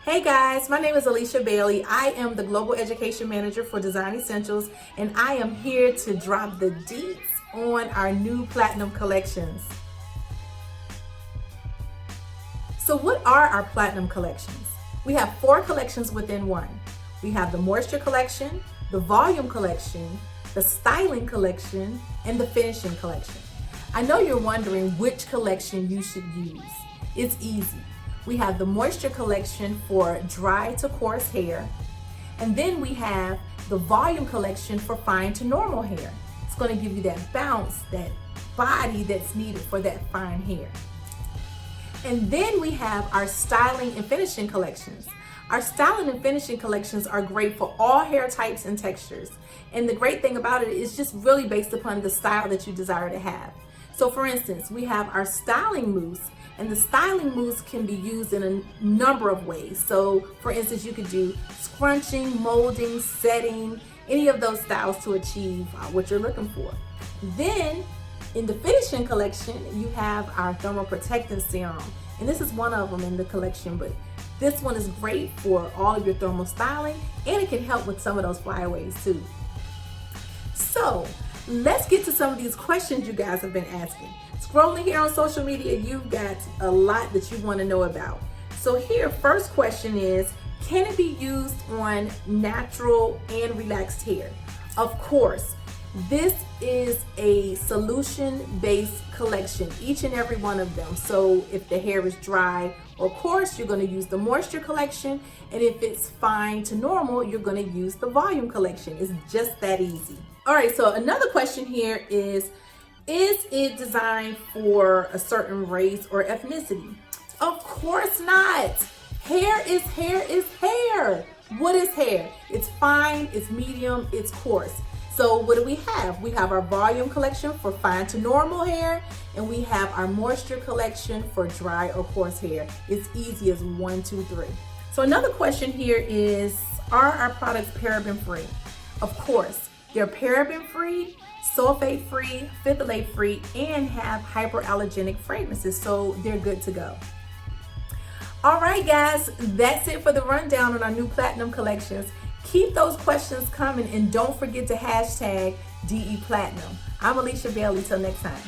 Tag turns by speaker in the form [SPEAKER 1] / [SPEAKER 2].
[SPEAKER 1] Hey guys, my name is Alicia Bailey. I am the Global Education Manager for Design Essentials, and I am here to drop the deets on our new Platinum collections. So what are our Platinum collections? We have 4 collections within one. We have the Moisture Collection, the Volume Collection, the Styling Collection, and the Finishing Collection. I know you're wondering which collection you should use. It's easy. We have the Moisture Collection for dry to coarse hair, and then we have the Volume Collection for fine to normal hair. It's going to give you that bounce, that body that's needed for that fine hair. And then we have our Styling and Finishing collections. Our Styling and Finishing collections are great for all hair types and textures. And the great thing about it is just really based upon the style that you desire to have. So for instance, we have our styling mousse, and the styling mousse can be used in a number of ways. So for instance, you could do scrunching, molding, setting, any of those styles to achieve what you're looking for. Then in the Finishing collection, you have our Thermal Protectant Serum. And this is one of them in the collection, but this one is great for all of your thermal styling, and it can help with some of those flyaways too. So let's get to some of these questions you guys have been asking. Scrolling here on social media, you've got a lot that you want to know about. So here, first question is, can it be used on natural and relaxed hair? Of course. This is a solution-based collection, each and every one of them. So if the hair is dry or coarse, you're going to use the Moisture Collection. And if it's fine to normal, you're going to use the Volume Collection. It's just that easy. All right, so another question here is it designed for a certain race or ethnicity? Of course not. Hair is hair is hair. What is hair? It's fine, it's medium, it's coarse. So what do we have? We have our Volume Collection for fine to normal hair, and we have our Moisture Collection for dry or coarse hair. It's easy as 1, 2, 3. So another question here is, are our products paraben free? Of course, they're paraben free, sulfate free, phthalate free, and have hyperallergenic fragrances, so they're good to go. All right guys, that's it for the rundown on our new Platinum collections. Keep those questions coming, and don't forget to hashtag DE Platinum. I'm Alicia Bailey. Till next time.